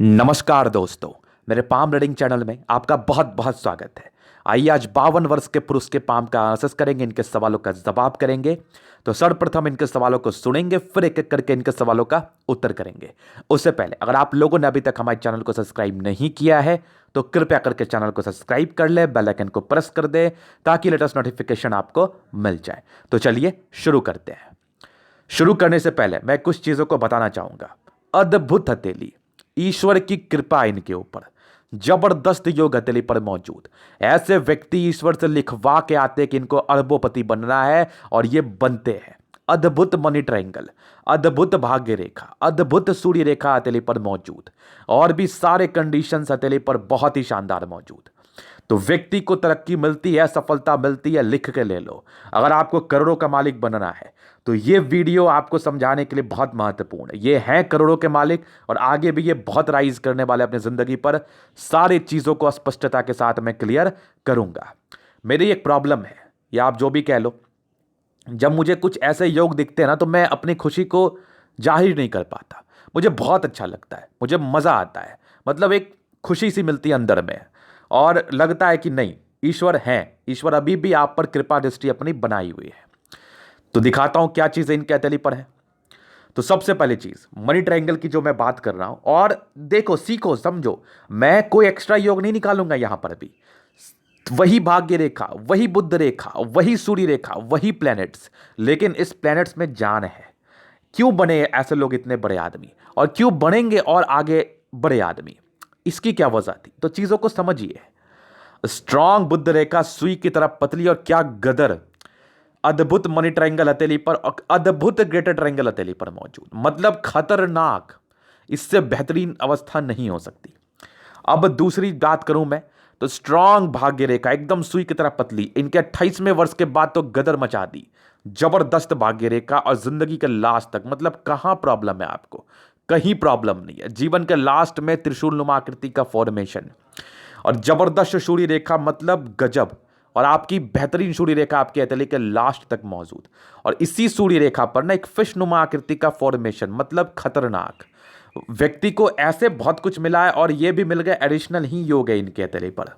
नमस्कार दोस्तों, मेरे पाम रीडिंग चैनल में आपका बहुत बहुत स्वागत है। आइए आज 52 वर्ष के पुरुष के पाम का आंसर्स करेंगे, इनके सवालों का जवाब करेंगे। तो सर्वप्रथम इनके सवालों को सुनेंगे, फिर एक एक करके इनके सवालों का उत्तर करेंगे। उससे पहले अगर आप लोगों ने अभी तक हमारे चैनल को सब्सक्राइब नहीं किया है तो कृपया करके चैनल को सब्सक्राइब कर ले, बेल आइकन को प्रेस कर दे ताकि लेटेस्ट नोटिफिकेशन आपको मिल जाए। तो चलिए शुरू करते हैं। शुरू करने से पहले मैं कुछ चीजों को बताना चाहूंगा। अद्भुत हथेली, ईश्वर की कृपा इनके ऊपर, जबरदस्त योग हथेली पर मौजूद। ऐसे व्यक्ति ईश्वर से लिखवा के आते कि इनको अरबोपति बनना है और ये बनते हैं। अद्भुत मनी ट्रायंगल, अद्भुत भाग्य रेखा, अद्भुत सूर्य रेखा हथेली पर मौजूद, और भी सारे कंडीशंस हथेली पर बहुत ही शानदार मौजूद। तो व्यक्ति को तरक्की मिलती है, सफलता मिलती है, लिख के ले लो। अगर आपको करोड़ों का मालिक बनना है तो ये वीडियो आपको समझाने के लिए बहुत महत्वपूर्ण है। ये हैं करोड़ों के मालिक और आगे भी ये बहुत राइज करने वाले अपनी जिंदगी पर। सारी चीजों को स्पष्टता के साथ मैं क्लियर करूंगा। मेरी एक प्रॉब्लम है, या आप जो भी कह लो, जब मुझे कुछ ऐसे योग दिखते हैं ना तो मैं अपनी खुशी को जाहिर नहीं कर पाता। मुझे बहुत अच्छा लगता है, मुझे मजा आता है, मतलब एक खुशी सी मिलती है अंदर में, और लगता है कि नहीं, ईश्वर है, ईश्वर अभी भी आप पर कृपा दृष्टि अपनी बनाई हुई है। तो दिखाता हूं क्या चीजें इनके हथेली पर है। तो सबसे पहली चीज मनी ट्रायंगल की जो मैं बात कर रहा हूं, और देखो, सीखो, समझो, मैं कोई एक्स्ट्रा योग नहीं निकालूंगा यहां पर भी। वही भाग्य रेखा, वही बुध रेखा, वही सूर्य रेखा, वही प्लैनेट्स, लेकिन इस प्लैनेट्स में जान है। क्यों बने ऐसे लोग इतने बड़े आदमी, और क्यों बनेंगे और आगे बड़े आदमी, इसकी क्या वजह थी, तो चीजों को समझिए। स्ट्रांग बुध रेखा, सुई की तरफ पतली, और क्या गदर, अद्भुत मनी ट्रायंगल हथेली पर, अद्भुत ग्रेटर ट्रायंगल हथेली पर मौजूद, मतलब खतरनाक। इससे बेहतरीन अवस्था नहीं हो सकती। अब दूसरी बात करूं मैं, तो स्ट्रांग भाग्य रेखा, एकदम सुई की तरह पतली, इनके 28वें वर्ष के बाद तो गदर मचा दी। जबरदस्त भाग्य रेखा, और जिंदगी के लास्ट तक, मतलब कहां प्रॉब्लम है आपको, कहीं प्रॉब्लम नहीं है। जीवन के लास्ट में त्रिशूल नुमा आकृति का फॉर्मेशन, और जबरदस्त सूर्य रेखा, मतलब गजब। और आपकी बेहतरीन सूर्य रेखा आपके हथेली के लास्ट तक मौजूद, और इसी सूर्य रेखा पर ना एक फिश नुमा आकृति का फॉर्मेशन, मतलब खतरनाक। व्यक्ति को ऐसे बहुत कुछ मिला है, और ये भी मिल गया, एडिशनल ही योग है इनके हथेली पर।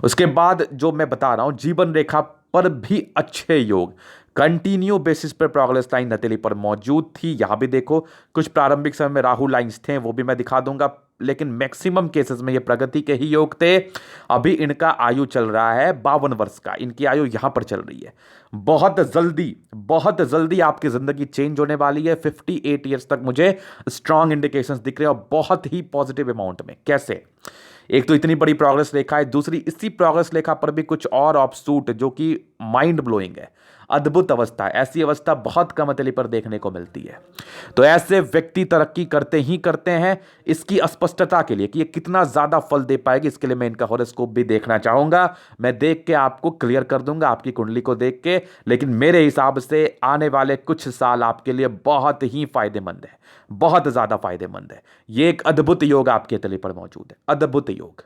उसके बाद जो मैं बता रहा हूं, जीवन रेखा पर भी अच्छे योग, कंटिन्यू बेसिस पर प्रोग्रेस लाइन हथेली पर मौजूद थी। यहां भी देखो, कुछ प्रारंभिक समय में राहु लाइंस थे, वो भी मैं दिखा दूंगा, लेकिन मैक्सिमम केसेस में ये प्रगति के ही योग थे। अभी इनका आयु चल रहा है 52 वर्ष का, इनकी आयु यहां पर चल रही है। बहुत जल्दी आपकी जिंदगी चेंज होने वाली है। 58 ईयर्स तक मुझे स्ट्रांग इंडिकेशंस दिख रहे हैं, और बहुत ही पॉजिटिव अमाउंट में। कैसे? एक तो इतनी बड़ी प्रोग्रेस रेखा है, दूसरी इसी प्रोग्रेस रेखा पर भी कुछ और ऑफशूट जो कि माइंड ब्लोइंग है। अद्भुत अवस्था है, ऐसी अवस्था बहुत कम हथेली पर देखने को मिलती है। तो ऐसे व्यक्ति तरक्की करते ही करते हैं। इसकी स्पष्टता के लिए कि ये कितना ज्यादा फल दे पाएगी, इसके लिए मैं इनका हॉरोस्कोप भी देखना चाहूंगा। मैं देख के आपको क्लियर कर दूंगा, आपकी कुंडली को देख के। लेकिन मेरे हिसाब से आने वाले कुछ साल आपके लिए बहुत ही फायदेमंद है, बहुत ज्यादा फायदेमंद है। ये एक अद्भुत योग आपके हथेली पर मौजूद है, अद्भुत योग।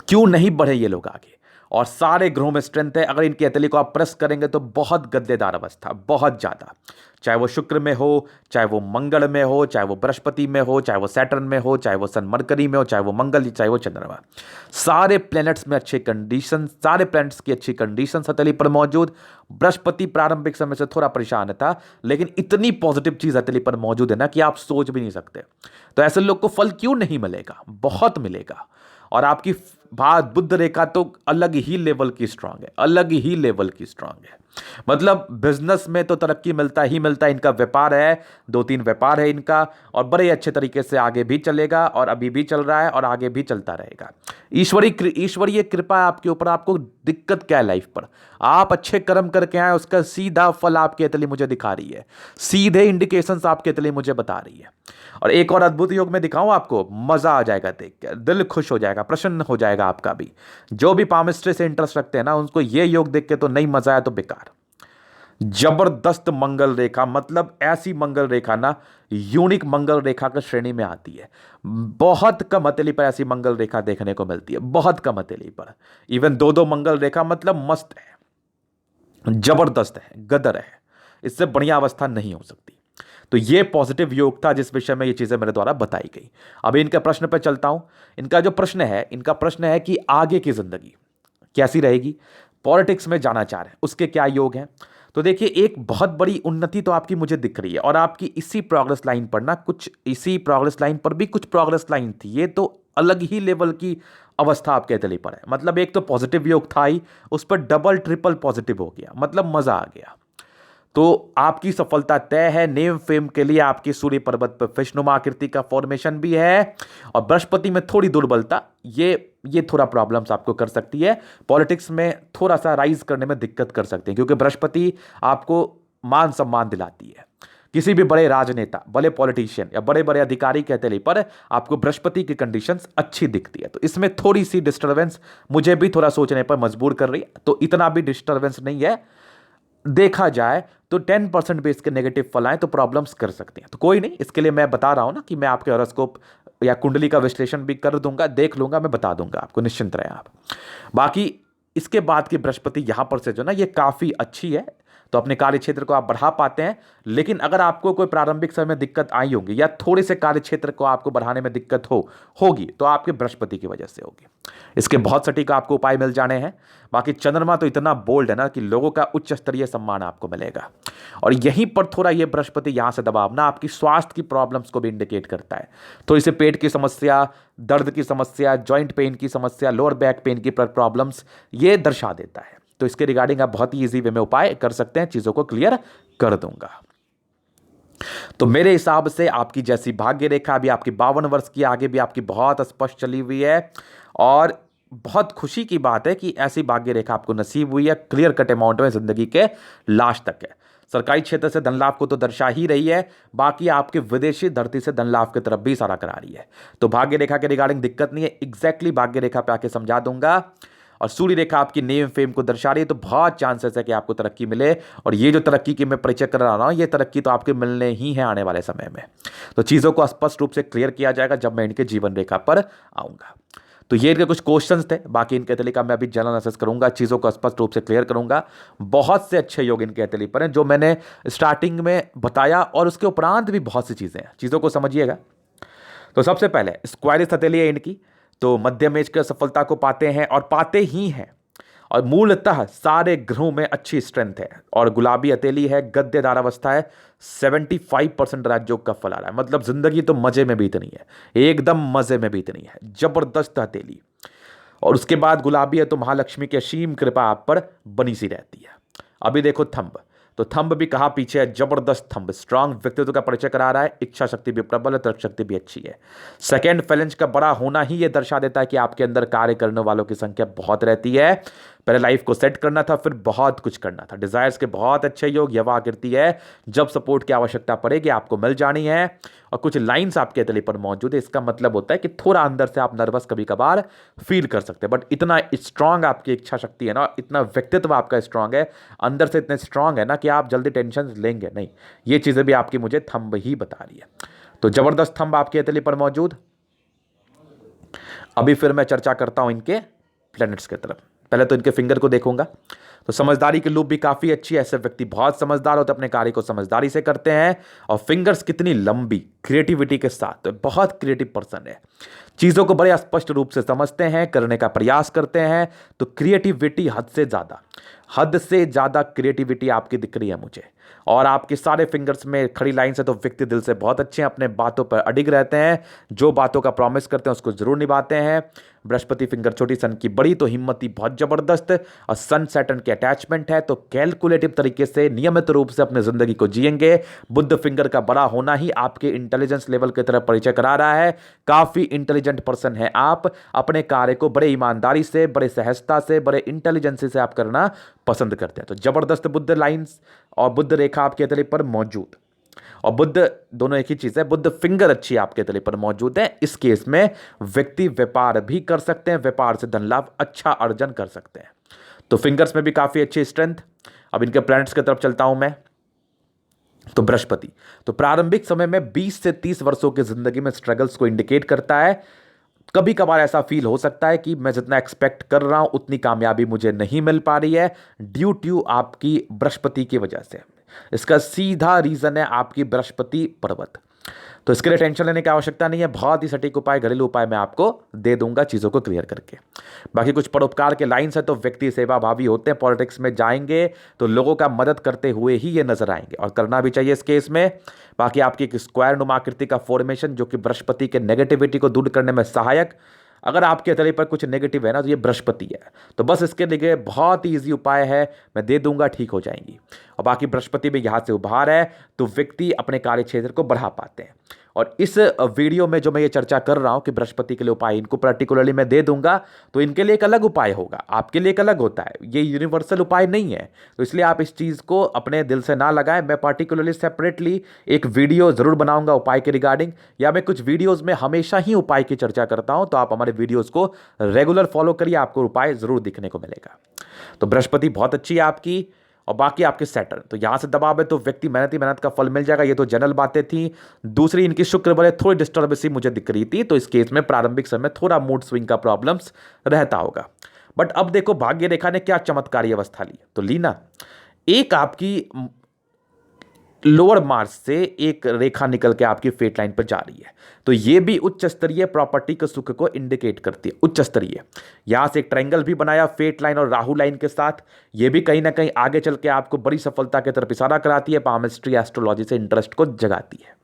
क्यों नहीं बढ़े ये लोग आगे, और सारे ग्रहों में स्ट्रेंथ है। अगर इनकी हथेली को आप प्रेस करेंगे तो बहुत गद्देदार अवस्था, बहुत ज्यादा। चाहे वो शुक्र में हो, चाहे वो मंगल में हो, चाहे वो बृहस्पति में हो, चाहे वो सैटर्न में हो, चाहे वो सन मरकरी में हो, चाहे वो मंगल, चाहे वो चंद्रमा, सारे प्लैनेट्स में अच्छे कंडीशन, सारे प्लैनेट्स की अच्छी कंडीशन हथेली पर मौजूद। बृहस्पति प्रारंभिक समय से थोड़ा परेशान था, लेकिन इतनी पॉजिटिव चीज हथेली पर मौजूद है ना कि आप सोच भी नहीं सकते। तो ऐसे लोग को फल क्यों नहीं मिलेगा, बहुत मिलेगा। और आपकी बुध रेखा तो अलग ही लेवल की स्ट्रांग है, अलग ही लेवल की स्ट्रांग है। मतलब बिजनेस में तो तरक्की मिलता ही मिलता है। इनका व्यापार है, 2-3 व्यापार है इनका, और बड़े अच्छे तरीके से आगे भी चलेगा, और अभी भी चल रहा है और आगे भी चलता रहेगा। ईश्वरीय कृपा है आपके ऊपर। आपको दिक्कत क्या है लाइफ पर, आप अच्छे कर्म करके आए, उसका सीधा फल आपके हथेली मुझे दिखा रही है, सीधे इंडिकेशंस आपके हथेली मुझे बता रही है। और एक और अद्भुत योग में दिखाऊं आपको, मजा आ जाएगा देख कर, दिल खुश हो जाएगा, प्रसन्न हो जाएगा आपका भी। जो भी पामिस्ट्री से इंटरेस्ट रखते हैं ना, उनको ये योग देख के तो नहीं मजा आया तो बेकार। जबरदस्त मंगल रेखा, मतलब ऐसी मंगल रेखा ना, यूनिक मंगल रेखा की श्रेणी में आती है। बहुत कम हथेली पर ऐसी मंगल रेखा देखने को मिलती है, बहुत कम हथेली पर। इवन 2-2 मंगल रेखा, मतलब मस्त है, जबरदस्त है, गदर है। इससे बढ़िया अवस्था नहीं हो सकती। तो ये पॉजिटिव योग था जिस विषय में ये चीजें मेरे द्वारा बताई गई। अभी इनके प्रश्न पर चलता हूं। इनका जो प्रश्न है, इनका प्रश्न है कि आगे की जिंदगी कैसी रहेगी, पॉलिटिक्स में जाना चाह रहे हैं, उसके क्या योग हैं। तो देखिए, एक बहुत बड़ी उन्नति तो आपकी मुझे दिख रही है, और आपकी इसी प्रोग्रेस लाइन पर ना, कुछ इसी प्रोग्रेस लाइन पर भी कुछ प्रोग्रेस लाइन थी। ये तो अलग ही लेवल की अवस्था आपके तले पर है। मतलब एक तो पॉजिटिव योग था ही, उस पर डबल ट्रिपल पॉजिटिव हो गया, मतलब मजा आ गया। तो आपकी सफलता तय है। नेम फेम के लिए आपकी सूर्य पर्वत पर फिशनुमा आकृति का फॉर्मेशन भी है, और बृहस्पति में थोड़ी दुर्बलता, ये थोड़ा प्रॉब्लम्स आपको कर सकती है। पॉलिटिक्स में थोड़ा सा राइज करने में दिक्कत कर सकते हैं, क्योंकि बृहस्पति आपको मान सम्मान दिलाती है। किसी भी बड़े राजनेता, बड़े पॉलिटिशियन या बड़े बड़े अधिकारी के तले पर आपको बृहस्पति की कंडीशंस अच्छी दिखती है। तो इसमें थोड़ी सी डिस्टर्बेंस मुझे भी थोड़ा सोचने पर मजबूर कर रही है। तो इतना भी डिस्टर्बेंस नहीं है, देखा जाए तो 10% बेस के नेगेटिव फल आए तो प्रॉब्लम्स कर सकते हैं। तो कोई नहीं, इसके लिए मैं बता रहा हूं ना कि मैं आपके हॉरोस्कोप या कुंडली का विश्लेषण भी कर दूंगा, देख लूंगा, मैं बता दूंगा आपको, निश्चिंत रहें आप। बाकी इसके बाद की बृहस्पति यहां पर से जो ना, ये काफी अच्छी है, तो अपने कार्य क्षेत्र को आप बढ़ा पाते हैं। लेकिन अगर आपको कोई प्रारंभिक समय में दिक्कत आई होगी, या थोड़े से कार्य क्षेत्र को आपको बढ़ाने में दिक्कत होगी, तो आपके बृहस्पति की वजह से होगी। इसके बहुत सटीक आपको उपाय मिल जाने हैं। बाकी चंद्रमा तो इतना बोल्ड है ना कि लोगों का उच्च स्तरीय सम्मान आपको मिलेगा। और यहीं पर थोड़ा ये बृहस्पति यहां से दबाव ना आपकी स्वास्थ्य की प्रॉब्लम्स को भी इंडिकेट करता है। थोड़ी सी पेट की समस्या, दर्द की समस्या, जॉइंट पेन की समस्या, लोअर बैक पेन की प्रॉब्लम्स ये दर्शा देता है। तो इसके रिगार्डिंग आप बहुत ही इजी वे में उपाय कर सकते हैं, चीजों को क्लियर कर दूंगा। तो मेरे हिसाब से आपकी जैसी भाग्य रेखा भी आपकी 52 वर्ष की आगे भी आपकी बहुत स्पष्ट चली हुई है, और बहुत खुशी की बात है कि ऐसी भाग्य रेखा आपको नसीब हुई है, क्लियर कट अमाउंट में जिंदगी के लास्ट तक है। सरकारी क्षेत्र से धन लाभ को तो दर्शा ही रही है, बाकी आपके विदेशी धरती से धन लाभ की तरफ भी इशारा करा रही है। तो भाग्य रेखा के रिगार्डिंग दिक्कत नहीं है, एग्जैक्टली भाग्य रेखा पे आके समझा दूंगा। और सूर्य रेखा आपकी नेम फेम को दर्शा रही है, तो बहुत चांसेस है कि आपको तरक्की मिले। और ये जो तरक्की की मैं परिचय कर रहा हूं, ये तरक्की तो आपके मिलने ही है आने वाले समय में। तो चीज़ों को स्पष्ट रूप से क्लियर किया जाएगा जब मैं इनके जीवन रेखा पर आऊँगा। तो ये इनके कुछ क्वेश्चंस थे, बाकी इनके हथेली का मैं अभी जनरल असेस करूंगा, चीज़ों को स्पष्ट रूप से क्लियर करूंगा। बहुत से अच्छे योग इनके हथेली पर हैं, जो मैंने स्टार्टिंग में बताया, और उसके उपरांत भी बहुत सी चीज़ें हैं, चीज़ों को समझिएगा। तो सबसे पहले स्क्वायरिस हथेली है इनकी, तो मध्यम एज की सफलता को पाते हैं, और पाते ही हैं। और मूलतः सारे ग्रहों में अच्छी स्ट्रेंथ है, और गुलाबी हथेली है, गद्देदार अवस्था है, 75% राजयोग का फल आ रहा है। मतलब जिंदगी तो मजे में बीतनी है, एकदम मजे में बीतनी है, जबरदस्त हथेली। और उसके बाद गुलाबी है तो महालक्ष्मी की असीम कृपा आप पर बनी सी रहती है। अभी देखो थंब, तो थंब भी कहा पीछे है, जबरदस्त थंब, स्ट्रांग व्यक्तित्व का परिचय करा रहा है, इच्छा शक्ति भी प्रबल है, तर्क शक्ति भी अच्छी है। सेकेंड फैलेंज का बड़ा होना ही यह दर्शा देता है कि आपके अंदर कार्य करने वालों की संख्या बहुत रहती है। पहले लाइफ को सेट करना था, फिर बहुत कुछ करना था। डिजायर्स के बहुत अच्छे योग, यवा आकृति है, जब सपोर्ट की आवश्यकता पड़ेगी आपको मिल जानी है। और कुछ लाइंस आपके तले पर मौजूद है, इसका मतलब होता है कि थोड़ा अंदर से आप नर्वस कभी कभार फील कर सकते हैं, बट इतना स्ट्रांग आपकी इच्छा शक्ति है ना, इतना व्यक्तित्व आपका स्ट्रांग है, अंदर से इतने स्ट्रांग है ना कि आप जल्दी टेंशन लेंगे नहीं। ये चीजें भी आपकी मुझे थंब ही बता रही है। तो जबरदस्त थंब आपके तले पर मौजूद। अभी फिर मैं चर्चा करता हूं इनके प्लैनेट्स की तरफ। पहले तो इनके फिंगर को देखूंगा, तो समझदारी की लूप भी काफी अच्छी है। ऐसे व्यक्ति बहुत समझदार होते हैं, अपने कार्य को समझदारी से करते हैं। और फिंगर्स कितनी लंबी, क्रिएटिविटी के साथ, तो बहुत क्रिएटिव पर्सन है, चीजों को बड़े स्पष्ट रूप से समझते हैं, करने का प्रयास करते हैं। तो क्रिएटिविटी हद से ज्यादा क्रिएटिविटी आपकी दिख रही है मुझे। और आपके सारे फिंगर्स में खड़ी लाइन से तो व्यक्ति दिल से बहुत अच्छे हैं, अपने बातों पर अडिग रहते हैं, जो बातों का प्रॉमिस करते हैं उसको जरूर निभाते हैं। बृहस्पति फिंगर छोटी, सन की बड़ी, तो हिम्मती बहुत जबरदस्त। और सन सैटर्न की अटैचमेंट है, तो कैलकुलेटिव तरीके से नियमित रूप से अपने जिंदगी को जिएंगे। बुध फिंगर का बड़ा होना ही आपके इंटेलिजेंस लेवल की तरफ परिचय करा रहा है। काफी इंटेलिजेंट पर्सन है आप, अपने कार्य को बड़े ईमानदारी से, बड़े सहजता से, बड़े इंटेलिजेंसी से आप करना पसंद करते हैं। तो जबरदस्त बुद्ध लाइंस और बुद्ध रेखा आपके तले पर मौजूद। और बुद्ध दोनों एक ही चीज है, बुद्ध फिंगर अच्छी आपके तले पर मौजूद है। इस केस में व्यक्ति व्यापार भी कर सकते हैं, व्यापार से धन लाभ अच्छा अर्जन कर सकते हैं। तो फिंगर्स में भी काफी अच्छी स्ट्रेंथ। अब इनके प्लैनेट्स की तरफ चलता हूं मैं। तो बृहस्पति तो प्रारंभिक समय में 20 से 30 वर्षों की जिंदगी में स्ट्रगल्स को इंडिकेट करता है। कभी कभार ऐसा फील हो सकता है कि मैं जितना एक्सपेक्ट कर रहा हूं उतनी कामयाबी मुझे नहीं मिल पा रही है, ड्यू टू आपकी बृहस्पति की वजह से। इसका सीधा रीजन है आपकी बृहस्पति पर्वत। तो इसके लिए टेंशन लेने की आवश्यकता नहीं है, बहुत ही सटीक उपाय, घरेलू उपाय मैं आपको दे दूंगा चीज़ों को क्लियर करके। बाकी कुछ परोपकार के लाइन्स है तो व्यक्ति सेवा भावी होते हैं, पॉलिटिक्स में जाएंगे तो लोगों का मदद करते हुए ही ये नजर आएंगे और करना भी चाहिए इस केस में। बाकी आपकी एक स्क्वायर नुमा आकृति का फॉर्मेशन जो कि बृहस्पति के नेगेटिविटी को दूर करने में सहायक, अगर आपके तले पर कुछ नेगेटिव है ना तो ये बृहस्पति है, तो बस इसके लिए बहुत ही ईजी उपाय है, मैं दे दूंगा, ठीक हो जाएंगी। और बाकी बृहस्पति में यहाँ से उभार है तो व्यक्ति अपने कार्य क्षेत्र को बढ़ा पाते हैं। और इस वीडियो में जो मैं ये चर्चा कर रहा हूं कि बृहस्पति के लिए उपाय इनको पर्टिकुलरली मैं दे दूंगा, तो इनके लिए एक अलग उपाय होगा, आपके लिए एक अलग होता है, ये यूनिवर्सल उपाय नहीं है। तो इसलिए आप इस चीज़ को अपने दिल से ना लगाएं। मैं पर्टिकुलरली सेपरेटली एक वीडियो ज़रूर बनाऊंगा उपाय के रिगार्डिंग, या मैं कुछ वीडियोज़ में हमेशा ही उपाय की चर्चा करता हूं, तो आप हमारे वीडियोज़ को रेगुलर फॉलो करिए, आपको उपाय ज़रूर दिखने को मिलेगा। तो बृहस्पति बहुत अच्छी है आपकी। और बाकी आपके सैटर्न, तो यहां से दबाव है तो व्यक्ति मेहनत ही मेहनत का फल मिल जाएगा, ये तो जनरल बातें थी। दूसरी इनकी शुक्र बले थोड़ी डिस्टर्बेंसी मुझे दिख रही थी, तो इस केस में प्रारंभिक समय थोड़ा मूड स्विंग का प्रॉब्लम्स रहता होगा। बट अब देखो भाग्य रेखा ने क्या चमत्कारी अवस्था ली, तो ली ना, एक आपकी लोअर मार्च से एक रेखा निकल के आपकी फेट लाइन पर जा रही है, तो ये भी उच्च स्तरीय प्रॉपर्टी के सुख को इंडिकेट करती है, उच्च स्तरीय। यहां से एक ट्रायंगल भी बनाया फेट लाइन और राहु लाइन के साथ, ये भी कहीं ना कहीं आगे चल के आपको बड़ी सफलता की तरफ इशारा कराती है, पामिस्ट्री एस्ट्रोलॉजी से इंटरेस्ट को जगाती है।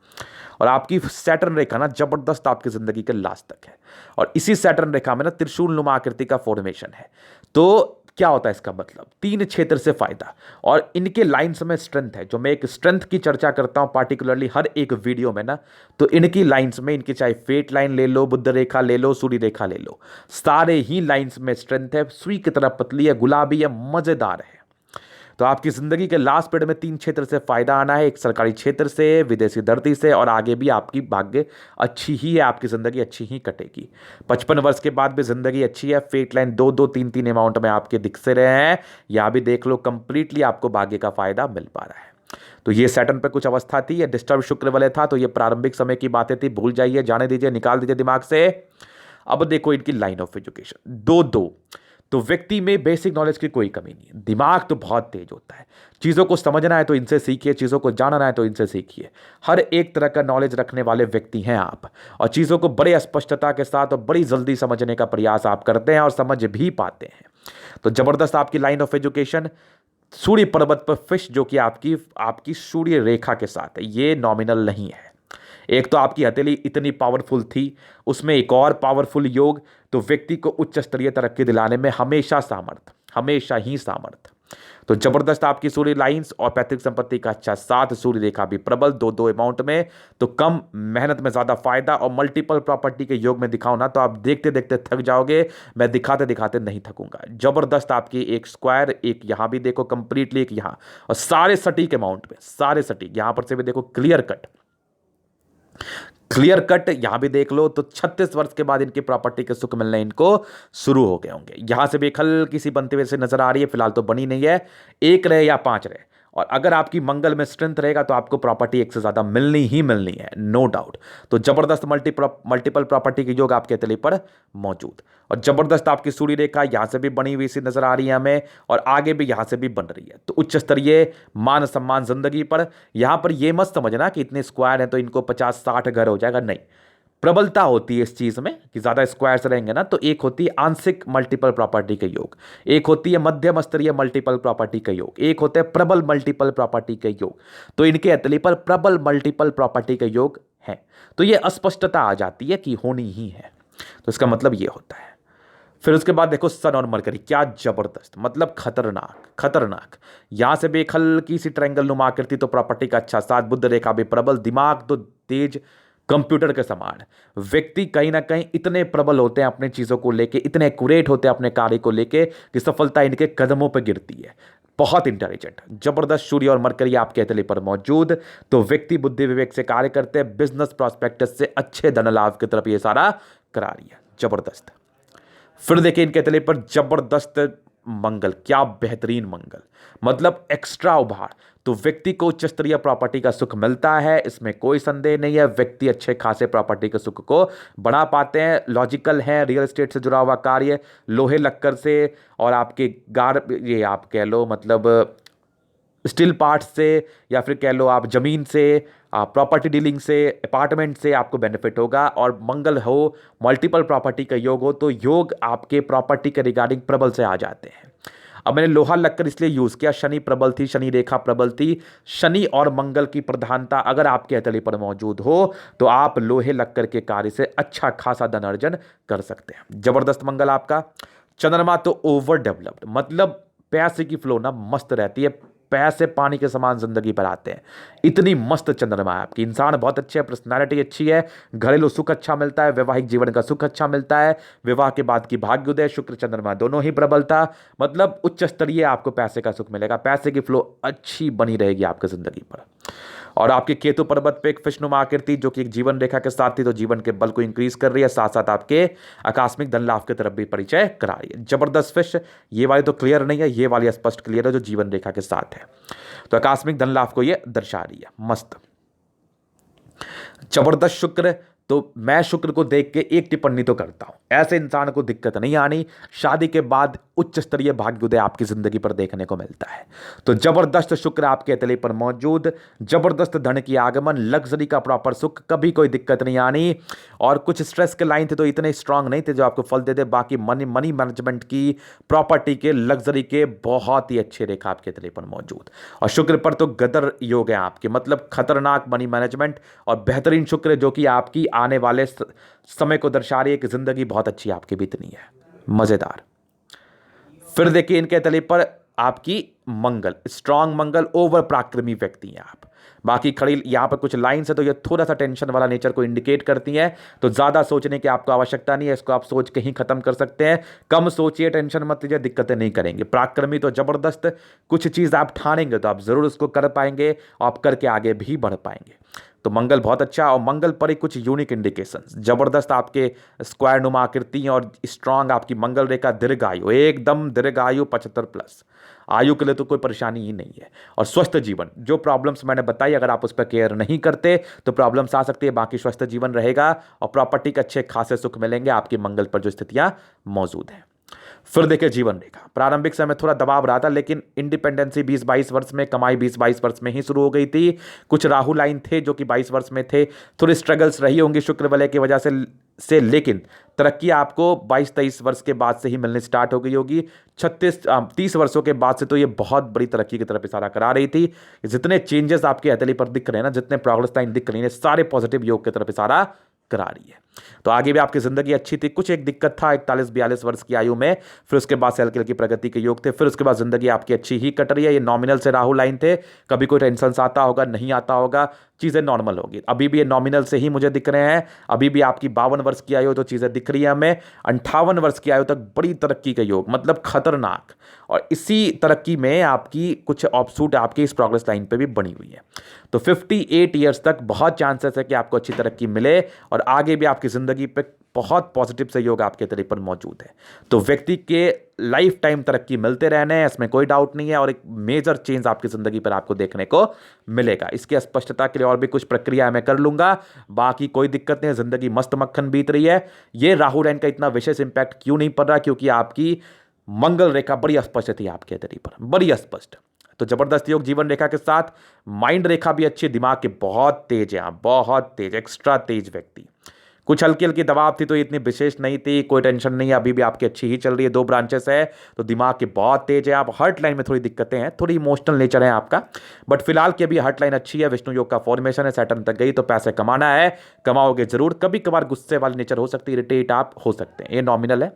और आपकी सैटर्न रेखा ना जबरदस्त आपकी जिंदगी के लास्ट तक है, और इसी सैटर्न रेखा में ना त्रिशूल नुमा आकृति का फॉर्मेशन है। तो क्या होता है इसका मतलब, 3 क्षेत्र से फायदा, और इनके लाइन्स में स्ट्रेंथ है, जो मैं एक स्ट्रेंथ की चर्चा करता हूं पार्टिकुलरली हर एक वीडियो में ना, तो इनकी लाइन्स में, इनकी चाहे फेट लाइन ले लो, बुध रेखा ले लो, सूर्य रेखा ले लो, सारे ही लाइन्स में स्ट्रेंथ है, सुई की तरह पतली है, गुलाबी है, मजेदार है। तो आपकी जिंदगी के लास्ट पीरियड में 3 क्षेत्र से फायदा आना है, एक सरकारी क्षेत्र से, विदेशी धरती से, और आगे भी आपकी भाग्य अच्छी ही है, आपकी जिंदगी अच्छी ही कटेगी। 55 वर्ष के बाद भी जिंदगी अच्छी है। फेट लाइन 2-2, 3-3 अमाउंट में आपके दिख से रहे हैं, या भी देख लो, कंप्लीटली आपको भाग्य का फायदा मिल पा रहा है। तो ये सैटर्न पे कुछ अवस्था थी, ये डिस्टर्ब शुक्र वाले था, तो ये प्रारंभिक समय की बातें थी, भूल जाइए, जाने दीजिए, निकाल दीजिए दिमाग से। अब देखो इनकी लाइन ऑफ एजुकेशन 2-2, तो व्यक्ति में बेसिक नॉलेज की कोई कमी नहीं है, दिमाग तो बहुत तेज होता है, चीज़ों को समझना है तो इनसे सीखिए, चीज़ों को जानना है तो इनसे सीखिए। हर एक तरह का नॉलेज रखने वाले व्यक्ति हैं आप, और चीज़ों को बड़े स्पष्टता के साथ और बड़ी जल्दी समझने का प्रयास आप करते हैं और समझ भी पाते हैं। तो जबरदस्त आपकी लाइन ऑफ एजुकेशन। सूर्य पर्वत पर फिश जो कि आपकी सूर्य रेखा के साथ है, ये नॉमिनल नहीं है। एक तो आपकी हथेली इतनी पावरफुल थी, उसमें एक और पावरफुल योग, तो व्यक्ति को उच्च स्तरीय तरक्की दिलाने में हमेशा सामर्थ, हमेशा ही सामर्थ। तो जबरदस्त आपकी सूर्य लाइंस और पैतृक संपत्ति का अच्छा साथ, सूर्य रेखा भी प्रबल, 2-2 अमाउंट में, तो कम मेहनत में ज्यादा फायदा, और मल्टीपल प्रॉपर्टी के योग में दिखाऊं ना तो आप देखते देखते थक जाओगे, मैं दिखाते दिखाते नहीं थकूंगा। जबरदस्त आपकी एक स्क्वायर, एक यहां भी देखो कंप्लीटली, एक यहां, और सारे सटीक अमाउंट में, सारे सटीक, यहां पर से भी देखो क्लियर कट, क्लियर कट, यहां भी देख लो, तो 36 वर्ष के बाद इनकी प्रॉपर्टी के सुख मिलने इनको शुरू हो गए होंगे। यहां से भी एक हल्की सी बनते हुए से नजर आ रही है, फिलहाल तो बनी नहीं है, 1 रहे या 5 रहे, और अगर आपकी मंगल में स्ट्रेंथ रहेगा तो आपको प्रॉपर्टी एक से ज्यादा मिलनी ही मिलनी है, नो डाउट। तो जबरदस्त मल्टीपल प्रॉपर्टी की योग आपके तले पर मौजूद, और जबरदस्त आपकी सूर्य रेखा यहां से भी बनी हुई सी नजर आ रही है हमें, और आगे भी यहां से भी बन रही है, तो उच्च स्तरीय मान सम्मान जिंदगी पर। यहां पर यह मत समझना कि इतने स्क्वायर हैं तो इनको 50-60 घर हो जाएगा, नहीं। प्रबलता होती है इस चीज में कि ज्यादा स्क्वायर्स रहेंगे ना, तो एक होती है आंशिक मल्टीपल प्रॉपर्टी के योग, एक होती है मध्यम स्तरीय मल्टीपल प्रॉपर्टी के योग, एक होते हैं प्रबल मल्टीपल प्रॉपर्टी के योग। तो इनके अतली पर प्रबल मल्टीपल प्रॉपर्टी के योग है, तो ये अस्पष्टता आ जाती है कि होनी ही है, तो इसका मतलब ये होता है। फिर उसके बाद देखो सन और मरकरी, क्या जबरदस्त, मतलब खतरनाक खतरनाक। यहां से भी एक हल्की सी ट्रायंगल नुमा आकृति, तो प्रॉपर्टी का अच्छा साथ, बुध रेखा भी प्रबल, दिमाग तो तेज, कंप्यूटर के समान। व्यक्ति कहीं ना कहीं इतने प्रबल होते हैं अपने चीजों को लेके, इतने एक्यूरेट होते हैं अपने कार्य को लेके कि सफलता इनके कदमों पर गिरती है। बहुत इंटेलिजेंट, जबरदस्त सूर्य और मरकरी आपके हथेली पर मौजूद, तो व्यक्ति बुद्धि विवेक से कार्य करते हैं, बिजनेस प्रॉस्पेक्टस से अच्छे धन लाभ की तरफ ये सारा करा रही है, जबरदस्त। फिर देखिए इनके तले पर जबरदस्त मंगल, क्या बेहतरीन मंगल, मतलब एक्स्ट्रा उभार, तो व्यक्ति को उच्च स्तरीय प्रॉपर्टी का सुख मिलता है, इसमें कोई संदेह नहीं है। व्यक्ति अच्छे खासे प्रॉपर्टी के सुख को बढ़ा पाते हैं, लॉजिकल है, रियल एस्टेट से जुड़ा हुआ कार्य, लोहे लक्कर से, और आपके ये आप कह लो मतलब स्टील पार्ट्स से, या फिर कह लो आप जमीन से, प्रॉपर्टी डीलिंग से, अपार्टमेंट से आपको बेनिफिट होगा। और मंगल हो, मल्टीपल प्रॉपर्टी का योग हो, तो योग आपके प्रॉपर्टी के रिगार्डिंग प्रबल से आ जाते हैं। अब मैंने लोहा लक्कर इसलिए यूज किया, शनि प्रबल थी, शनि रेखा प्रबल थी। शनि और मंगल की प्रधानता अगर आपके हथेली पर मौजूद हो तो आप लोहे लक्कर के कार्य से अच्छा खासा धन अर्जन कर सकते हैं। जबरदस्त मंगल आपका। चंद्रमा तो ओवर डेवलप्ड, मतलब पैसे की फ्लो ना मस्त रहती है, पैसे पानी के समान जिंदगी पर आते हैं, इतनी मस्त चंद्रमा है आपकी। इंसान बहुत अच्छे है, पर्सनालिटी अच्छी है, घरेलू सुख अच्छा मिलता है, वैवाहिक जीवन का सुख अच्छा मिलता है, विवाह के बाद की भाग्योदय, शुक्र चंद्रमा दोनों ही प्रबलता, मतलब उच्च स्तरीय आपको पैसे का सुख मिलेगा, पैसे की फ्लो अच्छी बनी रहेगी आपकी जिंदगी पर। और आपके केतु पर्वत पे एक फिशनुमा आकृति जो कि एक जीवन रेखा के साथ थी, तो जीवन के बल को इंक्रीज कर रही है, साथ साथ आपके आकस्मिक धन लाभ की तरफ भी परिचय करा रही है। जबरदस्त फिश, ये वाली तो क्लियर नहीं है, ये वाली स्पष्ट क्लियर है जो जीवन रेखा के साथ है, तो आकस्मिक धन लाभ को ये दर्शा रही है। मस्त जबरदस्त शुक्र। तो मैं शुक्र को देख के एक टिप्पणी तो करता हूं, ऐसे इंसान को दिक्कत नहीं आनी, शादी के बाद उच्च स्तरीय भाग्योदय आपकी जिंदगी पर देखने को मिलता है। तो जबरदस्त शुक्र आपके हथेली पर मौजूद, जबरदस्त धन की आगमन, लग्जरी का प्रॉपर सुख, कभी कोई दिक्कत नहीं आनी। और कुछ स्ट्रेस के लाइन थे तो इतने स्ट्रांग नहीं थे जो आपको फल दे दे, बाकी मनी मैनेजमेंट की, प्रॉपर्टी के, लग्जरी के बहुत ही अच्छे रेखा आपके हथेली पर मौजूद। और शुक्र पर तो गदर योग है आपके, मतलब खतरनाक मनी मैनेजमेंट और बेहतरीन शुक्र जो कि आपकी आने वाले समय को दर्शा रही है कि जिंदगी बहुत अच्छी आपकी बीतनी है, मजेदार। फिर देखिए इनके तले पर आपकी मंगल, स्ट्रांग मंगल, ओवर पराक्रमी व्यक्ति हैं आप। बाकी खड़ी यहां पर कुछ लाइंस है तो ये थोड़ा सा टेंशन वाला नेचर को इंडिकेट करती हैं, तो ज्यादा सोचने की आपको आवश्यकता नहीं है, इसको आप सोच के ही खत्म कर सकते हैं। कम सोचिए, टेंशन मत लीजिए, दिक्कतें नहीं करेंगे। पराक्रमी तो जबरदस्त, कुछ चीज आप ठानेंगे तो आप जरूर उसको कर पाएंगे, आप करके आगे भी बढ़ पाएंगे। तो मंगल बहुत अच्छा। और मंगल पर ही कुछ यूनिक इंडिकेशंस, जबरदस्त आपके स्क्वायर नुमा आकृति और स्ट्रांग आपकी मंगल रेखा, दीर्घायु, एकदम दीर्घायु 75+, आयु के लिए तो कोई परेशानी ही नहीं है। और स्वस्थ जीवन, जो प्रॉब्लम्स मैंने बताई अगर आप उस पर केयर नहीं करते तो प्रॉब्लम्स आ सकती है, बाकी स्वस्थ जीवन रहेगा और प्रॉपर्टी के अच्छे खासे सुख मिलेंगे आपकी मंगल पर जो स्थितियां मौजूद हैं। फिर देखिए जीवन रेखा, प्रारंभिक समय थोड़ा दबाव रहा था, लेकिन इंडिपेंडेंसी 20-22 वर्ष में, कमाई 20-22 वर्ष में ही शुरू हो गई थी। कुछ राहु लाइन थे जो कि 22 वर्ष में थे, थोड़ी स्ट्रगल्स रही होंगी शुक्र वलय की वजह से, लेकिन तरक्की आपको 22-23 वर्ष के बाद से ही मिलने स्टार्ट हो गई होगी। 30 वर्षों के बाद से तो ये बहुत बड़ी तरक्की की तरफ इशारा करा रही थी। जितने चेंजेस आपकी हथेली पर दिख रहे हैं ना, जितने प्रोग्रेस लाइन दिख रही है, सारे पॉजिटिव योग की तरफ इशारा करा रही है। तो आगे भी आपकी जिंदगी अच्छी थी। कुछ एक दिक्कत था 41-42 वर्ष की आयु में, फिर उसके बाद से हल्की हल्की प्रगति के योग थे, फिर उसके बाद जिंदगी आपकी अच्छी ही कट रही है। ये नॉमिनल से राहु लाइन थे, कभी कोई टेंशन आता होगा, नहीं आता होगा, चीजें नॉर्मल होगी। अभी भी ये नॉमिनल से ही मुझे दिख रहे हैं। अभी भी आपकी 52 वर्ष की आयु तो चीजें दिख रही है हमें। 58 वर्ष की आयु तक बड़ी तरक्की के योग, मतलब खतरनाक। और इसी तरक्की में आपकी कुछ ऑफशूट आपकी इस प्रोग्रेस लाइन पे भी बनी हुई है। तो 58 ईयर्स तक बहुत चांसेस है कि आपको अच्छी तरक्की मिले और आगे भी आपकी जिंदगी पे बहुत पॉजिटिव सहयोग आपके तरीके पर मौजूद है। तो व्यक्ति के लाइफ टाइम तरक्की मिलते रहने हैं, इसमें कोई डाउट नहीं है, और एक मेजर चेंज आपकी जिंदगी पर आपको देखने को मिलेगा। इसकी स्पष्टता के लिए और भी कुछ प्रक्रिया मैं कर लूंगा, बाकी कोई दिक्कत नहीं है, जिंदगी मस्त मक्खन बीत रही है। ये राहु लाइन का इतना विशेष इंपैक्ट क्यों नहीं पड़ रहा, क्योंकि आपकी मंगल रेखा बड़ी स्पष्ट थी आपके तरीके पर, बड़ी स्पष्ट। तो जबरदस्त योग जीवन रेखा के साथ, माइंड रेखा भी अच्छी, दिमाग के बहुत तेज है, बहुत तेज, एक्स्ट्रा तेज व्यक्ति। कुछ हल्की हल्की दबाव थी तो इतनी विशेष नहीं थी, कोई टेंशन नहीं है, अभी भी आपकी अच्छी ही चल रही है। 2 ब्रांचेस है तो दिमाग के बहुत तेज है आप। हर्ट लाइन में थोड़ी दिक्कतें हैं, थोड़ी इमोशनल नेचर है आपका, बट फिलहाल की अभी हर्ट लाइन अच्छी है। विष्णु योग का फॉर्मेशन है, सैटर्न तक गई तो पैसे कमाना है, कमाओगे जरूर। कभी कभार गुस्से वाली नेचर हो सकती है, इरिटेट आप हो सकते हैं, ये नॉमिनल है।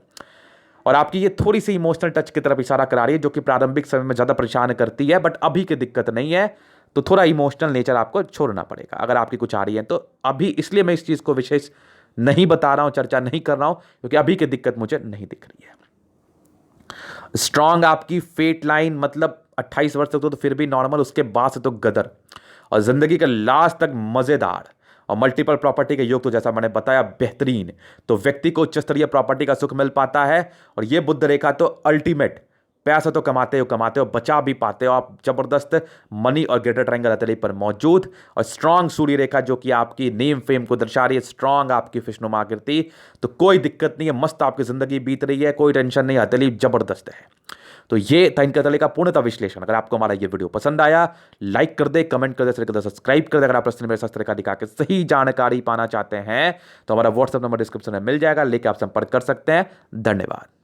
और आपकी ये थोड़ी सी इमोशनल टच की तरफ इशारा करा रही है, जो कि प्रारंभिक समय में ज़्यादा परेशान करती है, बट अभी की दिक्कत नहीं है। तो थोड़ा इमोशनल नेचर आपको छोड़ना पड़ेगा अगर आपकी कुछ आ रही है तो अभी। इसलिए मैं इस चीज़ को विशेष नहीं बता रहा हूं, चर्चा नहीं कर रहा हूं, क्योंकि अभी की दिक्कत मुझे नहीं दिख रही है। स्ट्रांग आपकी फेट लाइन, मतलब 28 वर्ष तक तो फिर भी नॉर्मल, उसके बाद से तो गदर, और जिंदगी का लास्ट तक मजेदार। और मल्टीपल प्रॉपर्टी के योग तो जैसा मैंने बताया बेहतरीन। तो व्यक्ति को उच्च स्तरीय प्रॉपर्टी का सुख मिल पाता है। और ये बुध रेखा तो अल्टीमेट, पैसा तो कमाते हो, बचा भी पाते हो आप। जबरदस्त मनी और ग्रेटर ट्रायंगल हथेली पर मौजूद। और स्ट्रांग सूर्य रेखा जो कि आपकी नेम फेम को दर्शा रही है, स्ट्रांग आपकी फिशनुमा आकृति। तो कोई दिक्कत नहीं है, मस्त आपकी जिंदगी बीत रही है, कोई टेंशन नहीं, हथेली जबरदस्त है। तो ये था इनका तरीका पूर्णतः विश्लेषण। अगर आपको हमारा ये वीडियो पसंद आया, लाइक कर दे, कमेंट कर दे, सब्सक्राइब कर दे। अगर आप प्रश्न मेरे शास्त्र का दिखा के सही जानकारी पाना चाहते हैं तो हमारा व्हाट्सएप नंबर डिस्क्रिप्शन में मिल जाएगा, लेके आप संपर्क कर सकते हैं। धन्यवाद।